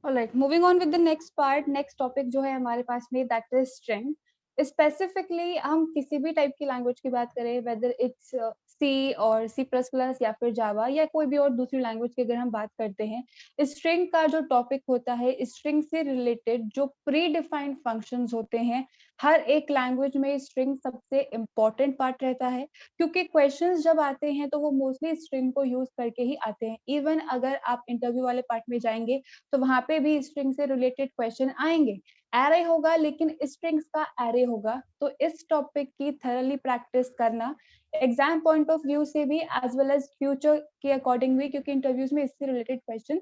Alright, moving on with the next part. Next topic जो है हमारे पास में दैट इज स्ट्रिंग। स्पेसिफिकली हम किसी भी टाइप की लैंग्वेज की बात करें, वेदर इट्स सी और सी प्लस प्लस या फिर जावा या कोई भी और दूसरी लैंग्वेज की अगर हम बात करते हैं, स्ट्रिंग का जो टॉपिक होता है, स्ट्रिंग से रिलेटेड जो प्री डिफाइंड फंक्शंस होते हैं, हर एक लैंग्वेज में स्ट्रिंग सबसे इम्पॉर्टेंट पार्ट रहता है, क्योंकि क्वेश्चंस जब आते हैं तो वो मोस्टली स्ट्रिंग को यूज करके ही आते हैं। इवन अगर आप इंटरव्यू वाले पार्ट में जाएंगे तो वहां पे भी स्ट्रिंग से रिलेटेड क्वेश्चन आएंगे। एरे होगा लेकिन स्ट्रिंग्स का एरे होगा, तो इस टॉपिक की थरली प्रैक्टिस करना एग्जाम पॉइंट ऑफ व्यू से भी एज वेल एज फ्यूचर के अकॉर्डिंग भी, क्योंकि इंटरव्यूज में इससे रिलेटेड क्वेश्चन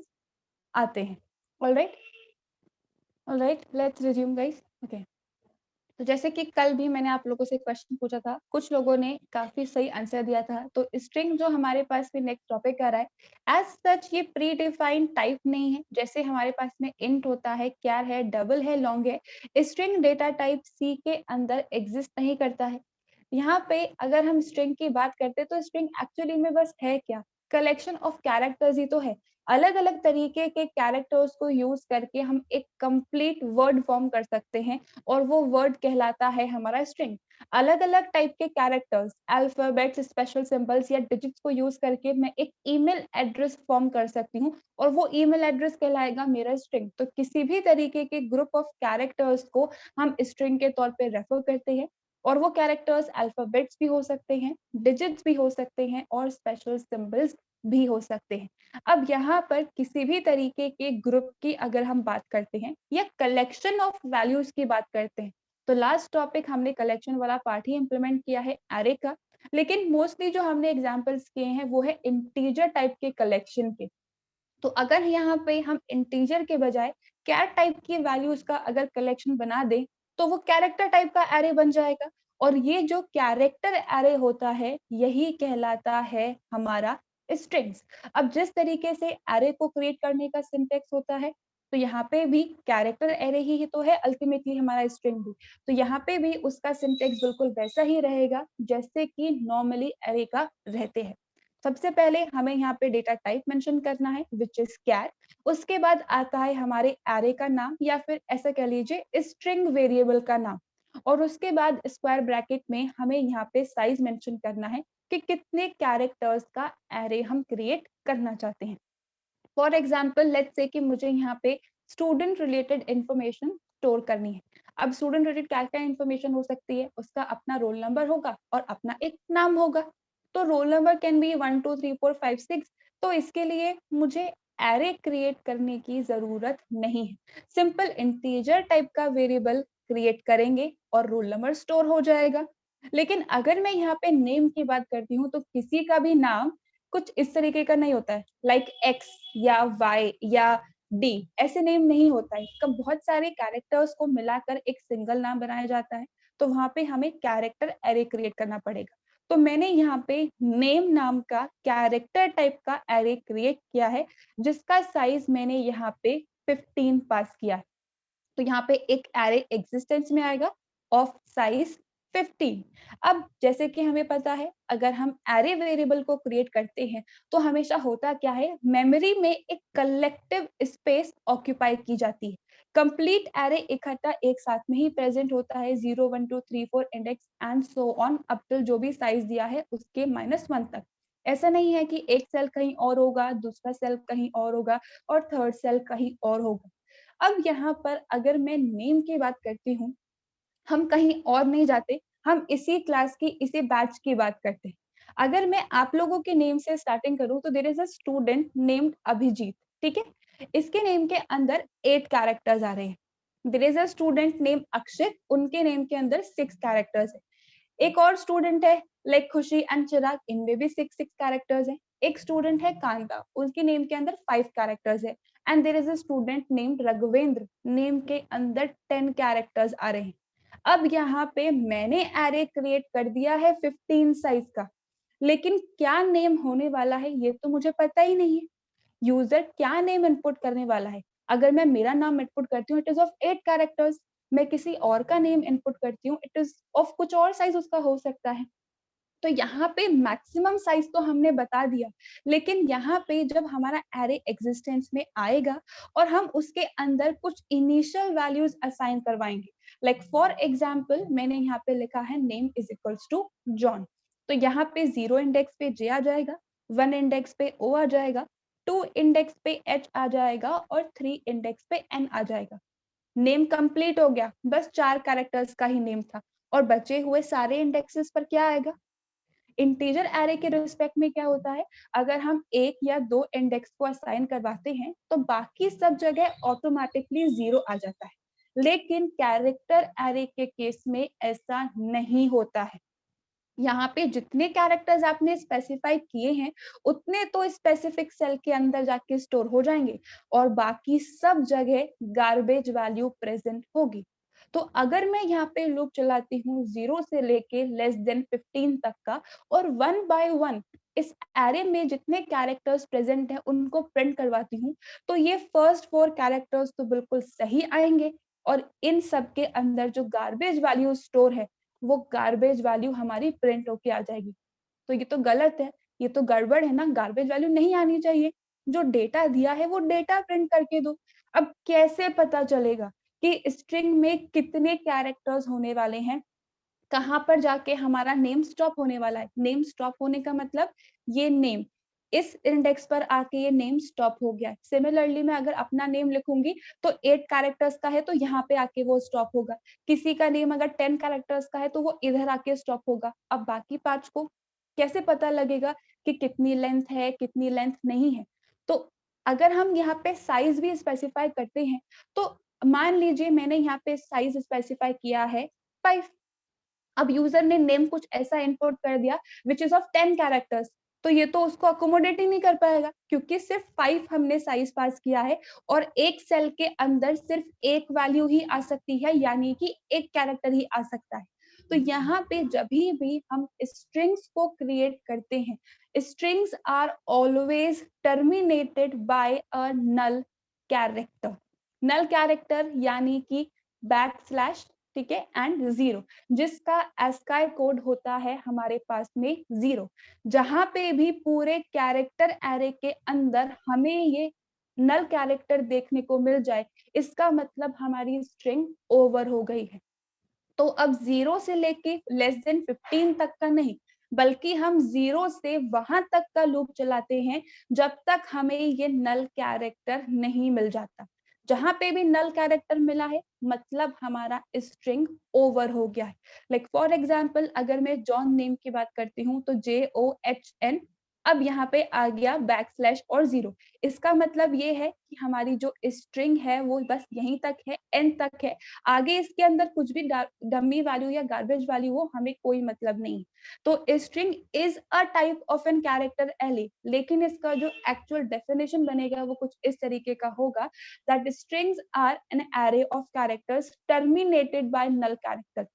आते हैं। Alright, alright, let's resume guys. Okay, तो जैसे कि कल भी मैंने आप लोगों से क्वेश्चन पूछा था, कुछ लोगों ने काफी सही आंसर दिया था। तो स्ट्रिंग जो हमारे पास में नेक्स्ट टॉपिक आ रहा है, एज सच ये प्री डिफाइंड टाइप नहीं है। जैसे हमारे पास में इंट होता है, क्यार है, डबल है, लॉन्ग है, स्ट्रिंग डेटा टाइप सी के अंदर एग्जिस्ट नहीं करता है। यहाँ पे अगर हम स्ट्रिंग की बात करते हैं तो स्ट्रिंग एक्चुअली में बस है क्या, कलेक्शन ऑफ कैरेक्टर्स ही तो है। अलग अलग तरीके के कैरेक्टर्स को यूज करके हम एक कंप्लीट वर्ड फॉर्म कर सकते हैं और वो वर्ड कहलाता है हमारा स्ट्रिंग। अलग अलग टाइप के कैरेक्टर्स, अल्फाबेट्स, स्पेशल सिंबल्स या डिजिट्स को यूज करके मैं एक ईमेल एड्रेस फॉर्म कर सकती हूँ और वो ईमेल एड्रेस कहलाएगा मेरा स्ट्रिंग। तो किसी भी तरीके के ग्रुप ऑफ कैरेक्टर्स को हम स्ट्रिंग के तौर पे रेफर करते हैं, और वो कैरेक्टर्स अल्फाबेट्स भी हो सकते हैं, डिजिट्स भी हो सकते हैं और स्पेशल सिंबल्स भी हो सकते हैं। अब यहाँ पर किसी भी तरीके के ग्रुप की अगर हम बात करते हैं या कलेक्शन ऑफ वैल्यूज की बात करते हैं, तो लास्ट टॉपिक हमने कलेक्शन वाला पार्ट ही इंप्लीमेंट किया है एरे का, लेकिन मोस्टली जो हमने एग्जांपल्स किए हैं वो है इंटीजर टाइप के कलेक्शन के। तो अगर यहाँ पे हम इंटीजर के बजाय कैर टाइप की वैल्यूज का अगर कलेक्शन बना दें तो वो कैरेक्टर टाइप का एरे बन जाएगा, और ये जो कैरेक्टर एरे होता है यही कहलाता है हमारा स्ट्रिंग्स। अब जिस तरीके से एरे को क्रिएट करने का सिंटेक्स होता है, तो यहाँ पे भी कैरेक्टर एरे ही तो है अल्टीमेटली हमारा स्ट्रिंग भी। तो यहाँ पे भी उसका सिंटेक्स बिल्कुल वैसा ही रहेगा जैसे कि नॉर्मली एरे का रहते हैं। सबसे पहले हमें यहाँ पे डेटा टाइप मेंशन करना है विच इज कैर। उसके बाद आता है हमारे एरे का नाम या फिर ऐसा कह लीजिए स्ट्रिंग वेरिएबल का नाम, और उसके बाद स्क्वायर ब्रैकेट में हमें यहाँ पे साइज मेंशन करना है कि कितने कैरेक्टर्स का एरे हम क्रिएट करना चाहते हैं। फॉर एग्जाम्पल लेट्स से कि मुझे यहाँ पे स्टूडेंट रिलेटेड इंफॉर्मेशन स्टोर करनी है। अब स्टूडेंट रिलेटेड क्या क्या इंफॉर्मेशन हो सकती है, उसका अपना रोल नंबर होगा और अपना एक नाम होगा। तो रोल नंबर कैन बी 1 2 3 4 5 6। तो इसके लिए मुझे एरे क्रिएट करने की जरूरत नहीं है, सिंपल इंटीजर टाइप का वेरिएबल क्रिएट करेंगे और रोल नंबर स्टोर हो जाएगा। लेकिन अगर मैं यहाँ पे नेम की बात करती हूँ तो किसी का भी नाम कुछ इस तरीके का नहीं होता है, लाइक एक्स या वाई या डी, ऐसे नेम नहीं होता है। इसका बहुत सारे कैरेक्टर्स को मिलाकर एक सिंगल नाम बनाया जाता है। तो वहां पे हमें कैरेक्टर एरे क्रिएट करना पड़ेगा। तो मैंने यहाँ पे नेम नाम का कैरेक्टर टाइप का एरे क्रिएट किया है, जिसका साइज मैंने यहाँ पे 15 पास किया है। तो यहाँ पे एक एरे एग्जिस्टेंस में आएगा ऑफ साइज 15। अब जैसे कि हमें पता है अगर हम एरे वेरिएबल को क्रिएट करते हैं तो हमेशा होता क्या है, मेमोरी में एक कलेक्टिव स्पेस ऑक्यूपाई की जाती है। कंप्लीट एरे इकट्ठा एक साथ में ही प्रेजेंट होता है, 0 1 2 3 4 index and so on up till जो भी साइज दिया है उसके -1 तक। ऐसा नहीं है कि एक सेल कहीं और होगा, दूसरा सेल कहीं और होगा और थर्ड सेल कहीं और होगा। अब यहाँ पर अगर मैं नेम की बात करती हूँ, हम कहीं और नहीं जाते, हम इसी क्लास की इसी बैच की बात करते हैं। अगर मैं आप लोगों के नेम से स्टार्टिंग करूँ तो there is a student named Abhijit, ठीक है। इसके नेम के अंदर 8 कैरेक्टर्स आ रहे हैं। There is a student name Akshit, उनके नेम के अंदर 6 कैरेक्टर्स है। एक और स्टूडेंट है लाइक खुशी एंड चिराग, इनमें भी 6 कैरेक्टर्स है। एक स्टूडेंट है कांता, उसके नेम के अंदर 5 कैरेक्टर्स है। And there is a student named Raghuvendra, name के अंदर 10 कैरेक्टर्स आ रहे हैं। अब यहाँ पे मैंने एरे क्रिएट कर दिया है 15 साइज का, लेकिन क्या नेम होने वाला है ये तो मुझे पता ही नहीं है। यूजर क्या नेम इनपुट करने वाला है, अगर मैं मेरा नाम इनपुट करती हूँ इट इज ऑफ 8 कैरेक्टर्स, मैं किसी और का नेम इनपुट करती हूँ इट इज ऑफ कुछ और साइज उसका हो सकता है। तो यहाँ पे मैक्सिमम साइज तो हमने बता दिया, लेकिन यहाँ पे जब हमारा एरे एग्जिस्टेंस में आएगा और हम उसके अंदर कुछ इनिशियल वैल्यूज असाइन करवाएंगे, लाइक फॉर एग्जाम्पल मैंने यहाँ पे लिखा है name is equals to John, तो यहाँ पे 0 इंडेक्स पे जे आ जाएगा, 1 इंडेक्स पे ओ आ जाएगा, 2 इंडेक्स पे एच आ जाएगा और 3 इंडेक्स पे एन आ जाएगा। नेम कंप्लीट हो गया, बस 4 कैरेक्टर्स का ही नेम था, और बचे हुए सारे इंडेक्सेस पर क्या आएगा? इंटीजर एरे के रिस्पेक्ट में क्या होता है, अगर हम 1 या 2 इंडेक्स को असाइन करवाते हैं तो बाकी सब जगह ऑटोमेटिकली 0 आ जाता है, लेकिन कैरेक्टर एरे के केस में ऐसा नहीं होता है। यहाँ पे जितने कैरेक्टर्स आपने स्पेसिफाई किए हैं उतने तो स्पेसिफिक सेल के अंदर जाके स्टोर हो जाएंगे और बाकी सब जगह गार्बेज वैल्यू प्रेजेंट होगी। तो अगर मैं यहाँ पे लूप चलाती हूँ 0 से लेके लेस देन 15 तक का, और 1 बाय 1 इस एरे में जितने कैरेक्टर्स प्रेजेंट हैं उनको प्रिंट करवाती हूँ, तो ये फर्स्ट 4 कैरेक्टर्स तो बिल्कुल सही आएंगे, और इन सब के अंदर जो गार्बेज वैल्यू स्टोर है वो गार्बेज वैल्यू हमारी प्रिंट होके आ जाएगी। तो ये तो गलत है, ये तो गड़बड़ है ना, गार्बेज वैल्यू नहीं आनी चाहिए। जो डेटा दिया है वो डेटा प्रिंट करके दो। अब कैसे पता चलेगा कि स्ट्रिंग में कितने कैरेक्टर्स होने वाले हैं, कहाँ पर जाके हमारा नेम स्टॉप होने वाला है? नेम स्टॉप होने का मतलब ये नेम इस इंडेक्स पर आके ये नेम स्टॉप हो गया है। सिमिलरली मैं अगर अपना नेम लिखूंगी तो 8 कैरेक्टर्स का है तो यहाँ पे आके वो स्टॉप होगा। किसी का नेम अगर 10 कैरेक्टर्स का है तो वो इधर आके स्टॉप होगा। अब बाकी 5 को कैसे पता लगेगा कि कितनी लेंथ है, कितनी लेंथ नहीं है? तो अगर हम यहाँ पे साइज भी स्पेसिफाई करते हैं, तो मान लीजिए मैंने यहाँ पे साइज स्पेसिफाई किया है 5। अब यूजर ने नेम कुछ ऐसा इनपुट कर दिया विच इज ऑफ 10 कैरेक्टर्स, तो ये तो उसको अकोमोडेट ही नहीं कर पाएगा, क्योंकि सिर्फ 5 हमने साइज पास किया है और एक सेल के अंदर सिर्फ एक वैल्यू ही आ सकती है, यानी कि एक कैरेक्टर ही आ सकता है। तो यहाँ पे जब भी हम स्ट्रिंग्स को क्रिएट करते हैं, strings are always terminated by a null character. Null character यानी कि बैकस्लैश, ठीक है, एंड 0, जिसका ASCII कोड होता है हमारे पास में 0। जहां पे भी पूरे कैरेक्टर एरे के अंदर हमें ये नल कैरेक्टर देखने को मिल जाए, इसका मतलब हमारी स्ट्रिंग ओवर हो गई है। तो अब 0 से लेके लेस देन 15 तक का नहीं, बल्कि हम 0 से वहां तक का लूप चलाते हैं जब तक हमें ये नल कैरेक्टर नहीं मिल जाता। जहां पे भी नल कैरेक्टर मिला है मतलब हमारा स्ट्रिंग ओवर हो गया है। लाइक फॉर एग्जाम्पल अगर मैं जॉन नेम की बात करती हूँ तो JOHN, अब यहाँ पे आ गया बैकस्लैश और 0, इसका मतलब ये है कि हमारी जो स्ट्रिंग है वो बस यहीं तक है, एन तक है। आगे इसके अंदर कुछ भी डमी वैल्यू या गार्बेज वैल्यू हो, हमें कोई मतलब नहीं। तो string is a type of an character array, लेकिन इसका जो एक्चुअल डेफिनेशन बनेगा वो कुछ इस तरीके का होगा, that strings are an array of characters terminated by null character.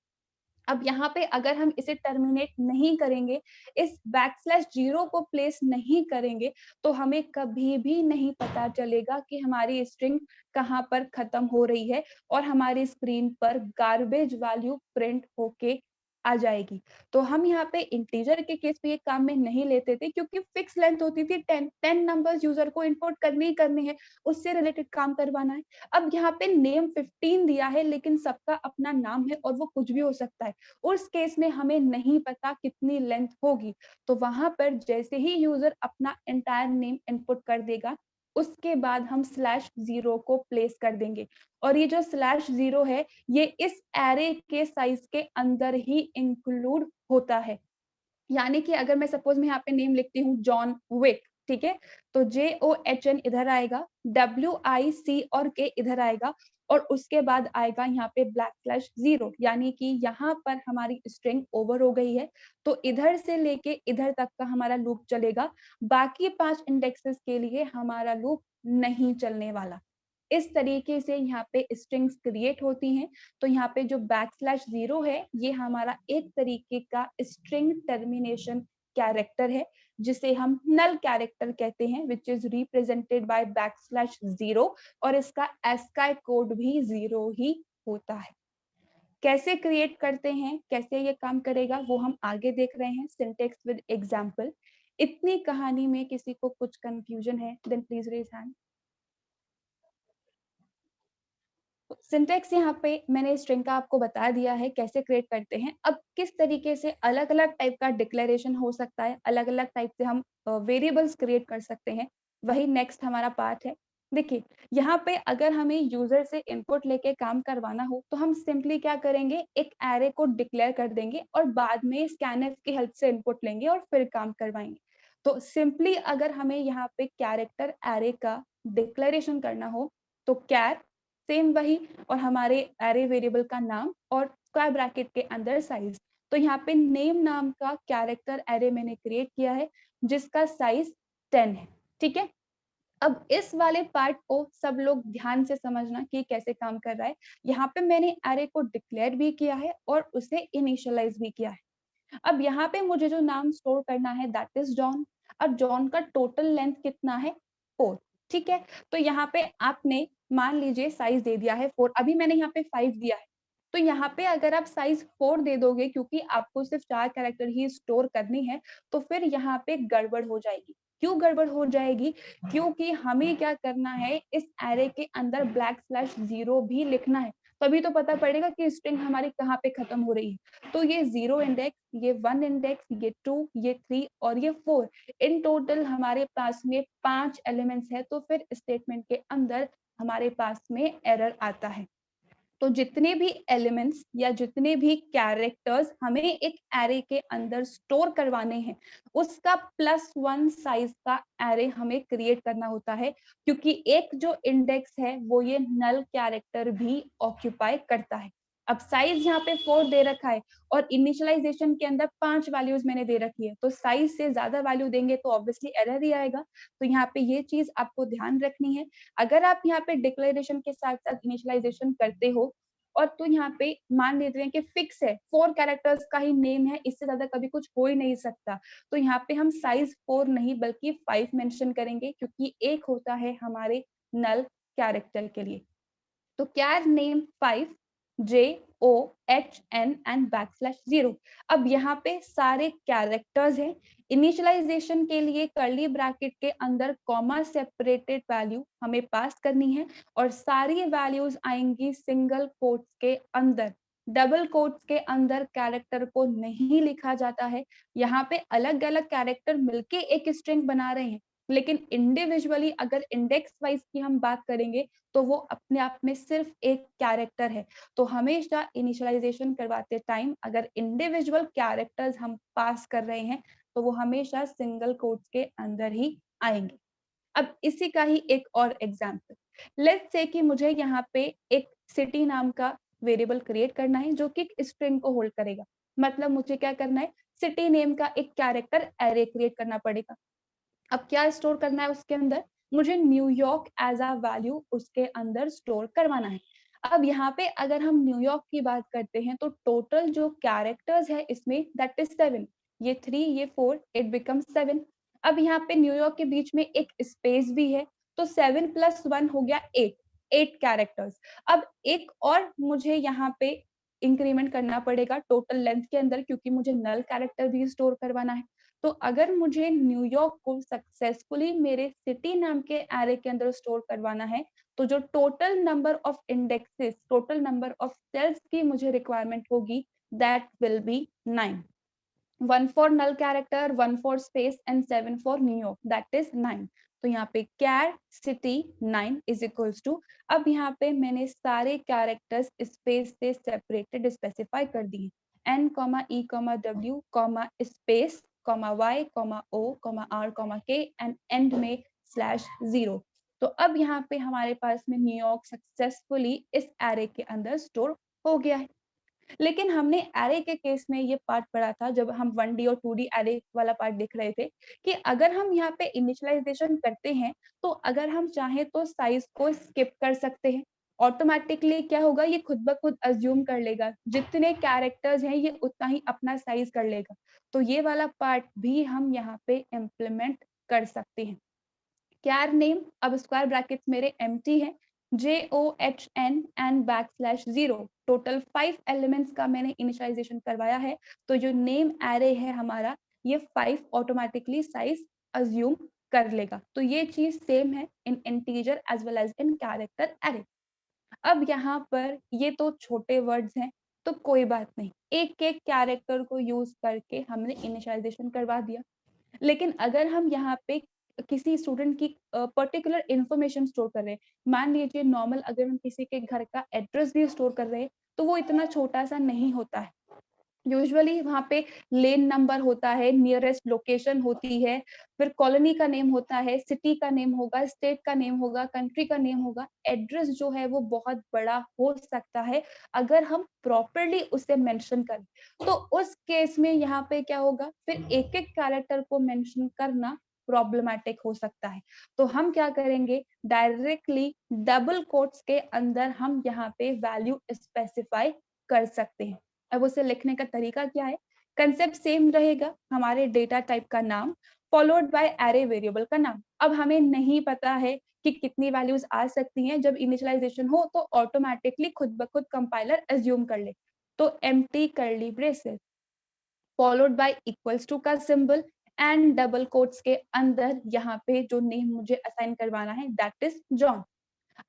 अब यहाँ पे अगर हम इसे टर्मिनेट नहीं करेंगे, इस बैकस्लैश 0 को प्लेस नहीं करेंगे, तो हमें कभी भी नहीं पता चलेगा कि हमारी स्ट्रिंग कहाँ पर खत्म हो रही है और हमारी स्क्रीन पर गार्बेज वैल्यू प्रिंट होके आ जाएगी। तो हम यहाँ पे इंटीजर के केस पे ये काम में नहीं लेते थे, क्योंकि फिक्स लेंथ होती थी 10 नंबर्स यूजर को इनपुट करने ही करने हैं, उससे रिलेटेड काम करवाना है। अब यहाँ पे नेम 15 दिया है, लेकिन सबका अपना नाम है और वो कुछ भी हो सकता है। उस केस में हमें नहीं पता कितनी लेंथ होगी, तो वहां पर जैसे ही यूजर अपना एंटायर नेम इनपुट कर देगा, उसके बाद हम /0 को प्लेस कर देंगे। और ये जो /0 है ये इस एरे के साइज के अंदर ही इंक्लूड होता है। यानी कि अगर मैं सपोज मैं यहाँ पे नेम लिखती हूँ जॉन विक, ठीक है, तो JOHN इधर आएगा, WIC और K इधर आएगा, और उसके बाद आएगा यहाँ पे /0, यानी कि यहाँ पर हमारी स्ट्रिंग ओवर हो गई है, तो इधर से लेके इधर तक का हमारा लूप चलेगा। बाकी 5 इंडेक्सेस के लिए हमारा लूप नहीं चलने वाला। इस तरीके से यहाँ पे स्ट्रिंग्स क्रिएट होती हैं। तो यहाँ पे जो /0 है ये हमारा एक तरीके का स्ट्रिंग टर्मिनेशन कैरेक्टर है, जिसे हम नल कैरेक्टर कहते हैं, विच इज रिप्रेजेंटेड बाय /0, और इसका ASCII कोड भी 0 ही होता है। कैसे क्रिएट करते हैं, कैसे ये काम करेगा वो हम आगे देख रहे हैं सिंटेक्स विद एग्जांपल। इतनी कहानी में किसी को कुछ कंफ्यूजन है then please raise hand. Syntax यहाँ पे मैंने स्ट्रिंग का आपको बता दिया है कैसे क्रिएट करते हैं। अब किस तरीके से अलग अलग टाइप का डिक्लेरेशन हो सकता है, अलग अलग टाइप से हम वेरिएबल्स क्रिएट कर सकते हैं, वही नेक्स्ट हमारा पार्ट है। देखिए यहाँ पे अगर हमें यूजर से इनपुट लेके काम करवाना हो तो हम सिंपली क्या करेंगे, एक एरे को डिक्लेयर कर देंगे और बाद में स्कैनफ की हेल्प से इनपुट लेंगे और फिर काम करवाएंगे। तो सिंपली अगर हमें यहाँ पे कैरेक्टर एरे का डिक्लेरेशन करना हो तो कैर सेम वही और हमारे एरे वेरिएबल का नाम और स्क्वायर ब्रैकेट के अंदर साइज। तो यहाँ पे नेम नाम का कैरेक्टर एरे मैंने क्रिएट किया है जिसका साइज 10 है। ठीक है, अब इस वाले पार्ट को सब लोग ध्यान से समझना कि कैसे काम कर रहा है। यहाँ पे मैंने एरे को डिक्लेयर भी किया है और उसे इनिशियलाइज भी किया है। अब यहाँ पे मुझे जो नाम स्टोर करना है दैट इज जॉन। अब जॉन का टोटल लेंथ कितना है, 4। ठीक है, तो यहाँ पे आपने मान लीजिए साइज दे दिया है 4, अभी मैंने यहाँ पे 5 दिया है। तो यहाँ पे अगर आप साइज 4 दे दोगे क्योंकि आपको सिर्फ 4 कैरेक्टर ही स्टोर करनी है तो फिर यहाँ पे गड़बड़ हो जाएगी। क्यों गड़बड़ हो जाएगी, क्योंकि हमें क्या करना है, इस एरे के अंदर \0 भी लिखना है, तभी तो पता पड़ेगा कि स्ट्रिंग हमारी कहाँ पे खत्म हो रही है। तो ये 0 इंडेक्स, ये 1 इंडेक्स, ये 2, ये 3 और ये 4, इन टोटल हमारे पास में 5 एलिमेंट्स है। तो फिर स्टेटमेंट के अंदर हमारे पास में एरर आता है। तो जितने भी एलिमेंट्स या जितने भी कैरेक्टर्स हमें एक एरे के अंदर स्टोर करवाने हैं उसका +1 साइज का एरे हमें क्रिएट करना होता है, क्योंकि एक जो इंडेक्स है वो ये नल कैरेक्टर भी ऑक्यूपाई करता है। अब साइज यहाँ पे 4 दे रखा है और इनिशियलाइजेशन के अंदर 5 वैल्यूज मैंने दे रखी है, तो साइज से ज्यादा वैल्यू देंगे तो ऑब्वियसली एरर ही आएगा। तो यहाँ पे ये चीज आपको ध्यान रखनी है। अगर आप यहाँ पे डिक्लेरेशन के साथ साथ इनिशियलाइजेशन करते हो और तो यहाँ पे मान लेते हैं कि फिक्स है 4 कैरेक्टर्स का ही नेम है, इससे ज्यादा कभी कुछ हो ही नहीं सकता, तो यहाँ पे हम साइज 4 नहीं बल्कि 5 मेंशन करेंगे क्योंकि एक होता है हमारे नल कैरेक्टर के लिए। तो कैर नेम 5 JOHN एंड \0। अब यहाँ पे सारे कैरेक्टर्स हैं। इनिशियलाइजेशन के लिए कर्ली ब्रैकेट के अंदर कॉमा सेपरेटेड वैल्यू हमें पास करनी है और सारी वैल्यूज आएंगी सिंगल कोट्स के अंदर। डबल कोट्स के अंदर कैरेक्टर को नहीं लिखा जाता है। यहाँ पे अलग अलग कैरेक्टर मिलके एक स्ट्रिंग बना रहे हैं, लेकिन इंडिविजुअली अगर इंडेक्स वाइज की हम बात करेंगे तो वो अपने आप में सिर्फ एक कैरेक्टर है। तो हमेशा इनिशियलाइजेशन करवाते टाइम अगर इंडिविजुअल कैरेक्टर्स हम पास कर रहे हैं तो वो हमेशा सिंगल कोट्स के अंदर ही आएंगे। अब इसी का ही एक और एग्जांपल, लेट्स से कि मुझे यहाँ पे एक सिटी नाम का वेरिएबल क्रिएट करना है जो कि स्ट्रिंग को होल्ड करेगा। मतलब मुझे क्या करना है, सिटी नेम का एक कैरेक्टर एरे क्रिएट करना पड़ेगा। अब क्या स्टोर करना है उसके अंदर, मुझे न्यूयॉर्क एज अ वैल्यू उसके अंदर स्टोर करवाना है। अब यहाँ पे अगर हम न्यूयॉर्क की बात करते हैं तो टोटल जो कैरेक्टर्स है इसमें दैट इज 7, ये 3 ये 4, इट बिकम 7। अब यहाँ पे न्यूयॉर्क के बीच में एक स्पेस भी है, तो 7 + 1 हो गया 8 कैरेक्टर्स। अब एक और मुझे यहाँ पे इंक्रीमेंट करना पड़ेगा टोटल लेंथ के अंदर क्योंकि मुझे नल कैरेक्टर भी स्टोर करवाना है। तो अगर मुझे न्यूयॉर्क को सक्सेसफुली मेरे सिटी नाम के एरे के अंदर स्टोर करवाना है तो जो total number of indexes, total number of cells की मुझे रिक्वायरमेंट होगी that will be 9। 1 for null character, 1 for space and 7 for New York, that is 9। तो यहाँ पे char city 9 is equals to, अब यहाँ पे मैंने सारे कैरेक्टर्स स्पेस से सेपरेटेड स्पेसिफाई कर दिए, n, e, w, space, y, o, r, k and end में /0। तो अब यहाँ पे हमारे पास में न्यूयॉर्क सक्सेसफुली इस एरे के अंदर स्टोर हो गया है। लेकिन हमने एरे के केस में ये पार्ट पढ़ा था जब हम 1D और 2D एरे वाला पार्ट देख रहे थे कि अगर हम यहाँ पे इनिशियलाइजेशन करते हैं तो अगर हम चाहें तो साइज को स्किप कर सकते हैं। ऑटोमेटिकली क्या होगा, ये खुद ब खुद अज्यूम कर लेगा जितने कैरेक्टर्स हैं ये उतना ही अपना साइज कर लेगा। तो ये वाला पार्ट भी हम यहाँ पे इम्प्लीमेंट कर सकते हैं। कैर नेम, अब स्क्वायर ब्रैकेट्स मेरे एम्प्टी है, JOHN एंड \0 टोटल 5 एलिमेंट्स का मैंने इनिशियलाइजेशन करवाया है, तो जो नेम एरे है हमारा, ये 5 ऑटोमेटिकली साइज अज्यूम कर लेगा। तो ये चीज सेम है in integer as well as in character array. अब यहाँ पर ये तो छोटे वर्ड्स हैं, तो कोई बात नहीं, एक एक कैरेक्टर को यूज करके हमने इनिशियलाइजेशन करवा दिया। लेकिन अगर हम यहाँ पे किसी स्टूडेंट की पर्टिकुलर इंफॉर्मेशन स्टोर कर रहे हैं, मान लीजिए नॉर्मल अगर हम किसी के घर का एड्रेस भी स्टोर कर रहे हैं, तो वो इतना छोटा सा नहीं होता है। यूजुअली वहाँ पे लेन नंबर होता है, नियरेस्ट लोकेशन होती है, फिर कॉलोनी का नेम होता है, सिटी का नेम होगा, स्टेट का नेम होगा, कंट्री का नेम होगा। एड्रेस जो है वो बहुत बड़ा हो सकता है अगर हम प्रॉपरली उसे मेंशन करें। तो उस केस में यहाँ पे क्या होगा, फिर एक एक कैरेक्टर को मेंशन करना प्रॉब्लमैटिक हो सकता है। तो हम क्या करेंगे, डायरेक्टली डबल कोट्स के अंदर हम यहाँ पे वैल्यू स्पेसिफाई कर सकते हैं। अब उसे लिखने का तरीका क्या है, कंसेप्ट सेम रहेगा, हमारे डेटा टाइप का नाम फॉलोड बाय एरे वेरिएबल का नाम। अब हमें नहीं पता है कि कितनी वैल्यूज आ सकती हैं, जब इनिशियलाइजेशन हो तो ऑटोमेटिकली खुद ब खुद कंपाइलर एज्यूम कर ले। तो empty curly braces followed by equals to का सिंबल एंड डबल कोट्स के अंदर यहाँ पे जो नेम मुझे असाइन करवाना है दैट इज जॉन।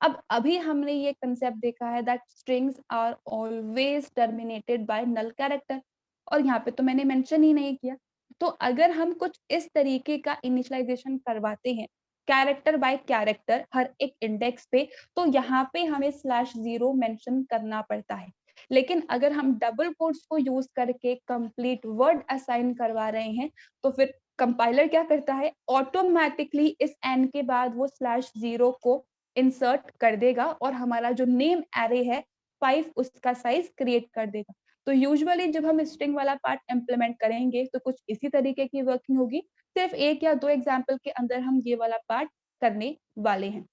अब अभी हमने ये कंसेप्ट देखा है that strings are always terminated by null character, और यहाँ पे तो मैंने मेंशन ही नहीं किया। तो अगर हम कुछ इस तरीके का इनिशियलाइजेशन करवाते हैं कैरेक्टर बाय कैरेक्टर हर एक इंडेक्स पे, तो यहाँ पे हमें /0 मेंशन करना पड़ता है। लेकिन अगर हम डबल कोट्स को यूज करके कंप्लीट वर्ड असाइन करवा रहे हैं, तो फिर कंपाइलर क्या करता है, ऑटोमेटिकली इस एन के बाद वो /0 को इंसर्ट कर देगा और हमारा जो नेम एरे है 5 उसका साइज क्रिएट कर देगा। तो यूजुअली जब हम स्ट्रिंग वाला पार्ट इम्प्लीमेंट करेंगे तो कुछ इसी तरीके की वर्किंग होगी। सिर्फ एक या दो एग्जांपल के अंदर हम ये वाला पार्ट करने वाले हैं।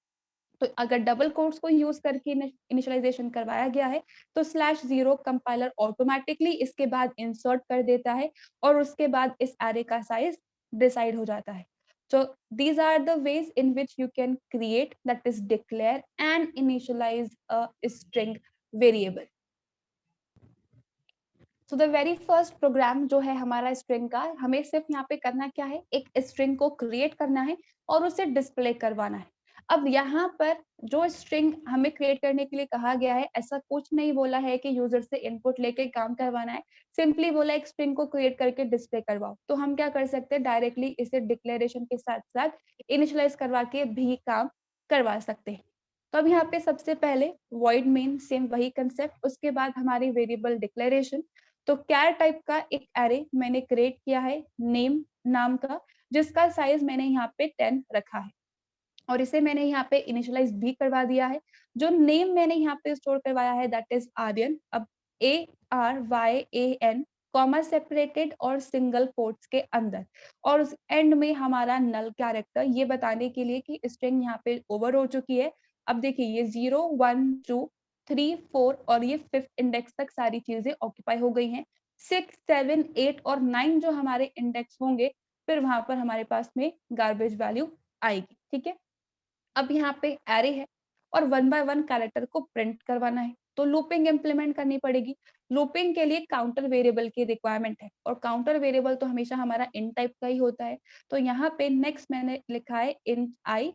तो अगर डबल कोट्स को यूज करके इनिशियलाइजेशन करवाया गया है, तो /0 कंपाइलर ऑटोमेटिकली इसके बाद इंसर्ट कर देता है और उसके बाद इस एरे का साइज डिसाइड हो जाता है। So these are the ways in which you can create, that is declare and initialize a string variable. So the very first program जो है हमारा string का, हमें सिर्फ यहाँ पे करना क्या है, एक string को create करना है और उसे display करवाना है। अब यहाँ पर जो string हमें create करने के लिए कहा गया है, ऐसा कुछ नहीं बोला है कि यूजर से इनपुट लेके काम करवाना है, सिंपली बोला एक string को create करके display करवाओ। तो हम क्या कर सकते हैं, डायरेक्टली इसे डिक्लेरेशन के साथ साथ इनिशियलाइज करवा के भी काम करवा सकते हैं। तो अब यहाँ पे सबसे पहले void main, सेम वही कंसेप्ट, उसके बाद हमारी वेरिएबल डिक्लेरेशन। तो कैर टाइप का एक एरे मैंने क्रिएट किया है नेम नाम का, जिसका साइज मैंने यहाँ पे 10 रखा है और इसे मैंने यहाँ पे इनिशियलाइज भी करवा दिया है। जो नेम मैंने यहाँ पे स्टोर करवाया है दैट इज आर्यन। अब ARYAN कॉमा सेपरेटेड और सिंगल कोट्स के अंदर, और उस एंड में हमारा नल कैरेक्टर, ये बताने के लिए कि स्ट्रिंग यहाँ पे ओवर हो चुकी है। अब देखिए ये 0 1 2 3 4 और ये 5th इंडेक्स तक सारी चीजें ऑक्यूपाई हो गई हैं। 6 7 8 और 9 जो हमारे इंडेक्स होंगे, फिर वहां पर हमारे पास में गार्बेज वैल्यू आएगी। ठीक है, अब यहाँ पे एरे है और 1 बाय 1 कैरेक्टर को प्रिंट करवाना है, तो लूपिंग इंप्लीमेंट करनी पड़ेगी। लूपिंग के लिए काउंटर वेरिएबल की रिक्वायरमेंट है और काउंटर वेरिएबल तो हमेशा हमारा इन टाइप का ही होता है। तो यहाँ पे नेक्स्ट मैंने लिखा है int i,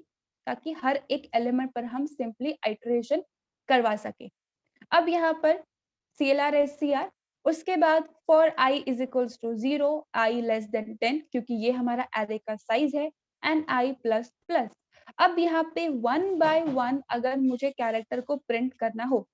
ताकि हर एक एलिमेंट पर हम सिंपली आइटरेशन करवा सके। अब यहाँ पर CLR SCR, उसके बाद for I is equals to 0, I less than 10, क्योंकि ये हमारा एरे का साइज है, एंड I प्लस प्लस। अब यहाँ पे 1 बाय 1 अगर मुझे कैरेक्टर को प्रिंट करना हो,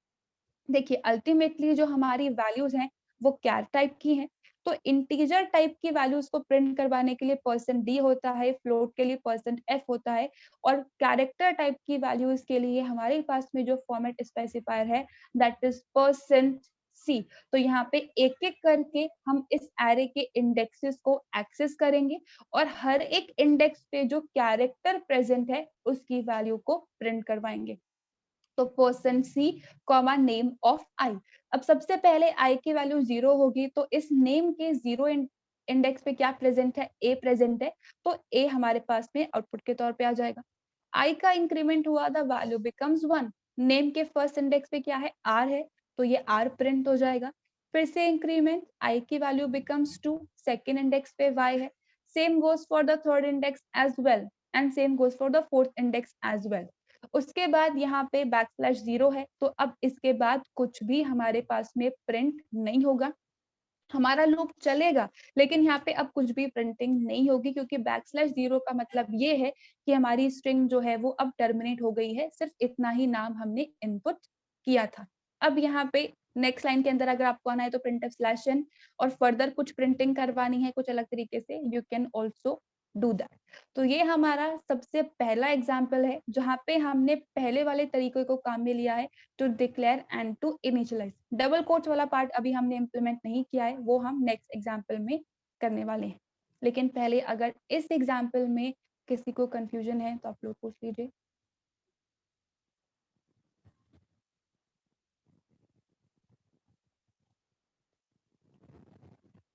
देखिए अल्टीमेटली जो हमारी वैल्यूज हैं वो कैर टाइप की हैं, तो इंटीजर टाइप की वैल्यूज को प्रिंट करवाने के लिए %d होता है, फ्लोट के लिए %f होता है, और कैरेक्टर टाइप की वैल्यूज के लिए हमारे पास में जो फॉर्मेट स्पेसिफायर है दैट इज %c। तो यहाँ पे एक एक करके हम इस एरे के इंडेक्सेस को एक्सेस करेंगे और हर एक इंडेक्स पे जो कैरेक्टर प्रेजेंट है उसकी वैल्यू को प्रिंट करवाएंगे। तो %c comma name of i। अब सबसे पहले i की वैल्यू 0 होगी, तो इस नेम के 0 इंडेक्स पे क्या प्रेजेंट है, a प्रेजेंट है, तो a हमारे पास में आउटपुट के तौर पे आ जाएगा। i का इंक्रीमेंट हुआ, द वैल्यू बिकम्स 1। नेम के फर्स्ट इंडेक्स पे क्या है, आर है, तो ये आर प्रिंट हो जाएगा। फिर से इंक्रीमेंट, आई की वैल्यू बिकम्स 2, सेकेंड इंडेक्स पे वाई है, same goes for the third index as well and same goes for the fourth index as well. उसके बाद यहाँ पे बैकस्लैश 0 है, तो अब इसके बाद कुछ भी हमारे पास में प्रिंट नहीं होगा, हमारा लूप चलेगा, लेकिन यहाँ पे अब कुछ भी प्रिंटिंग नहीं होगी, क्योंकि बैकस्लैश 0 का मतलब ये है कि हमारी स्ट्रिंग जो है वो अब टर्मिनेट हो गई है, सिर्फ इतना ही नाम हमने इनपुट किया था। अब यहाँ पे नेक्स्ट लाइन के अंदर अगर आपको आना है तो प्रिंटफ स्लैश एन, और फर्दर कुछ प्रिंटिंग करवानी है कुछ अलग तरीके से, you can also do that. तो ये हमारा सबसे पहला एग्जाम्पल है जहाँ पे हमने पहले वाले तरीके को काम में लिया है, to declare and to initialise. Double quotes वाला पार्ट अभी हमने इम्प्लीमेंट नहीं किया है, वो हम नेक्स्ट एग्जाम्पल में करने वाले हैं। लेकिन पहले अगर इस एग्जाम्पल में किसी को कंफ्यूजन है तो आप लोग पूछ लीजिए।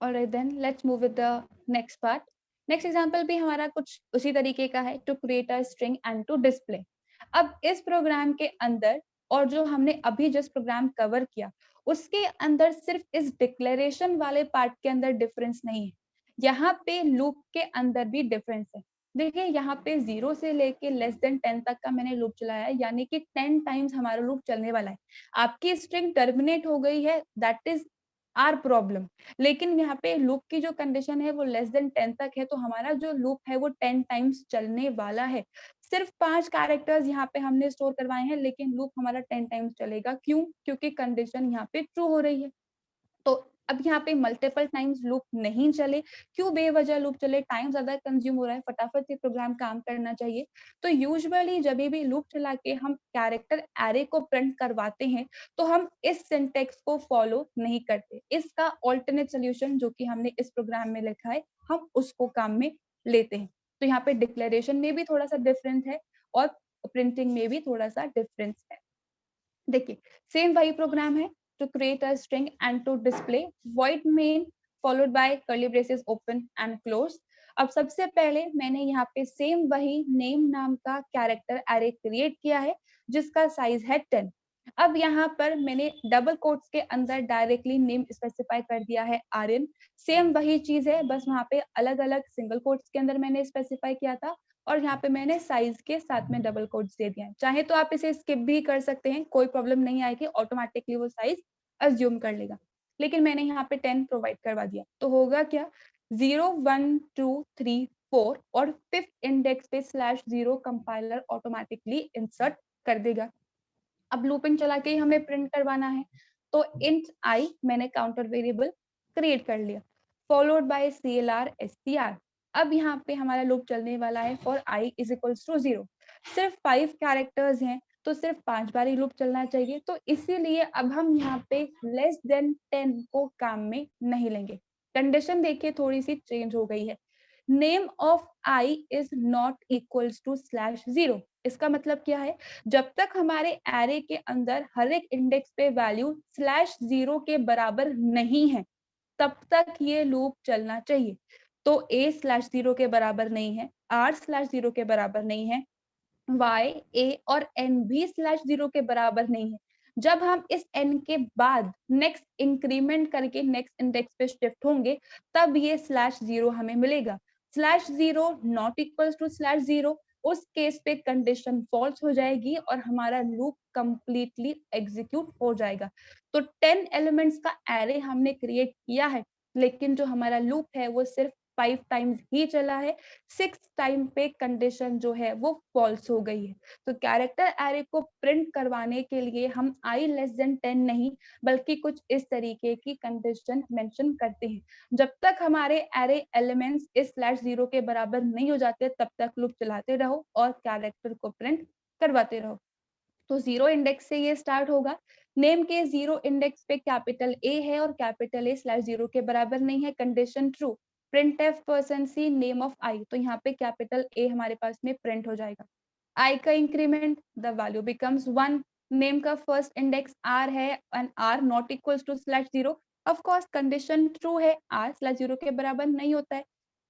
Alright then, let's move with the next part. Next example भी हमारा कुछ उसी तरीके का है, to create a string and to display. अब इस प्रोग्राम के अंदर और जो हमने अभी जस्ट प्रोग्राम कवर किया उसके अंदर सिर्फ इस डिक्लेरेशन वाले पार्ट के अंदर डिफरेंस नहीं है, यहाँ पे लूप के अंदर भी डिफरेंस है। देखिए यहाँ पे 0 से लेके लेस देन 10 तक का मैंने लूप चलाया है, यानी कि 10 टाइम्स हमारा लूप चलने वाला है। आपकी स्ट्रिंग टर्मिनेट हो गई है, दैट इज आर प्रॉब्लम, लेकिन यहाँ पे लूप की जो कंडीशन है वो लेस देन 10 तक है, तो हमारा जो लूप है वो 10 टाइम्स चलने वाला है। सिर्फ 5 कैरेक्टर्स यहाँ पे हमने स्टोर करवाए हैं, लेकिन लूप हमारा 10 टाइम्स चलेगा। क्यों? क्योंकि कंडीशन यहाँ पे ट्रू हो रही है। तो अब यहाँ पे मल्टीपल टाइम्स लूप नहीं चले। क्यों बेवजह लूप चले? टाइम ज्यादा कंज्यूम हो रहा है, फटाफट से प्रोग्राम काम करना चाहिए। तो यूजुअली जब भी लूप चला के हम कैरेक्टर एरे को प्रिंट करवाते हैं तो हम इस सिंटेक्स को फॉलो नहीं करते। इसका ऑल्टरनेट सोल्यूशन जो कि हमने इस प्रोग्राम में लिखा है, हम उसको काम में लेते हैं। तो यहाँ पे डिक्लेरेशन में भी थोड़ा सा डिफरेंस है और प्रिंटिंग में भी थोड़ा सा डिफरेंस है। देखिए सेम वही प्रोग्राम है, to create a string and to display void main followed by curly braces open and close। अब सबसे पहले मैंने यहाँ पे सेम वही नेम नाम का कैरेक्टर एरे क्रिएट किया है जिसका साइज है 10। अब यहाँ पर मैंने डबल कोट्स के अंदर डायरेक्टली नेम स्पेसिफाई कर दिया है आर्यन। सेम वही चीज है, बस वहाँ पे अलग अलग सिंगल कोट्स के अंदर मैंने स्पेसिफाई किया था और यहाँ पे मैंने साइज के साथ में डबल कोट्स दे दिया है। चाहे तो आप इसे स्किप भी कर सकते हैं, कोई प्रॉब्लम नहीं आएगी, ऑटोमेटिकली वो साइज अज्यूम कर लेगा। लेकिन मैंने यहाँ पे 10 प्रोवाइड करवा दिया, तो होगा क्या, 0 1 2 3 4 और 5th इंडेक्स पे /0 कंपाइलर ऑटोमेटिकली इंसर्ट कर देगा। अब लूपिंग चला के हमें प्रिंट करवाना है, तो इंट आई मैंने काउंटर वेरिएबल क्रिएट कर लिया, फॉलोड बाय CLR STR। अब यहाँ पे हमारा लूप चलने वाला है for i is equals to 0। सिर्फ 5 कैरेक्टर्स हैं तो सिर्फ 5 बार ही लूप चलना चाहिए, तो इसीलिए अब हम यहाँ पे लेस देन 10 को काम में नहीं लेंगे। कंडीशन देखिए थोड़ी सी चेंज हो गई है, name of i is not equals to /0। इसका मतलब क्या है, जब तक हमारे एरे के अंदर हर एक इंडेक्स पे वैल्यू /0 के बराबर नहीं है तब तक ये लूप चलना चाहिए। तो a/0 के बराबर नहीं है, r/0 के बराबर नहीं है, y, a और n भी /0 के बराबर नहीं है। जब हम इस n के बाद नेक्स्ट इंक्रीमेंट करके नेक्स्ट इंडेक्स पे शिफ्ट होंगे तब ये /0 हमें मिलेगा। /0 नॉट इक्वल्स टू /0, उस केस पे कंडीशन फॉल्स हो जाएगी और हमारा लूप कंप्लीटली एग्जीक्यूट हो जाएगा। तो 10 एलिमेंट्स का एरे हमने क्रिएट किया है, लेकिन जो हमारा लूप है वो सिर्फ 5 टाइम्स ही चला है, 6 टाइम पे कंडीशन जो है वो फॉल्स हो गई है। तो कैरेक्टर एरे को प्रिंट करवाने के लिए हम i लेस देन 10 नहीं बल्कि कुछ इस तरीके की कंडीशन मेंशन करते हैं। जब तक हमारे एरे एलिमेंट्स इस /0 के बराबर नहीं हो जाते तब तक लूप चलाते रहो और कैरेक्टर को प्रिंट करवाते रहो। तो 0 इंडेक्स से ये स्टार्ट होगा। नेम के 0 इंडेक्स पे कैपिटल A है और कैपिटल A /0 के बराबर नहीं है, condition true. printf%c name of i, तो यहाँ पे कैपिटल A हमारे पास में प्रिंट हो जाएगा। i का increment, the value becomes 1। Name का फर्स्ट इंडेक्स r है and r not equals to /0। Of course condition true है, r /0 के बराबर नहीं होता है।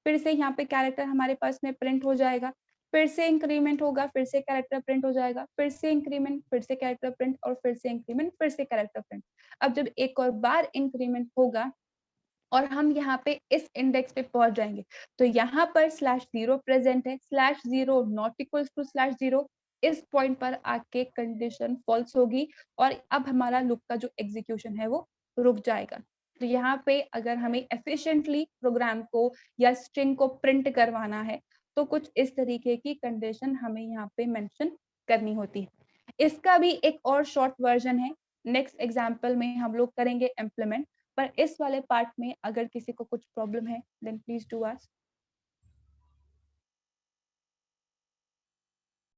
फिर से यहाँ पे कैरेक्टर हमारे पास में प्रिंट हो जाएगा। फिर से इंक्रीमेंट होगा, फिर से कैरेक्टर प्रिंट हो जाएगा, फिर से इंक्रीमेंट, फिर से कैरेक्टर प्रिंट और फिर से इंक्रीमेंट, फिर से कैरेक्टर प्रिंट। अब जब एक और बार इंक्रीमेंट होगा और हम यहाँ पे इस इंडेक्स पे पहुंच जाएंगे, तो यहाँ पर /0 प्रेजेंट है, /0 नॉट इक्वल्स टू /0, इस पॉइंट पर आके कंडीशन फॉल्स होगी और अब हमारा लूप का जो एग्जीक्यूशन है वो रुक जाएगा। तो यहाँ पे अगर हमें एफिशिएंटली प्रोग्राम को या स्ट्रिंग को प्रिंट करवाना है तो कुछ इस तरीके की कंडीशन हमें यहाँ पे मेंशन करनी होती है। इसका भी एक और शॉर्ट वर्जन है, नेक्स्ट एग्जाम्पल में हम लोग करेंगे इम्प्लीमेंट, पर इस वाले पार्ट में अगर किसी को कुछ प्रॉब्लम है देन प्लीज डू आस्क।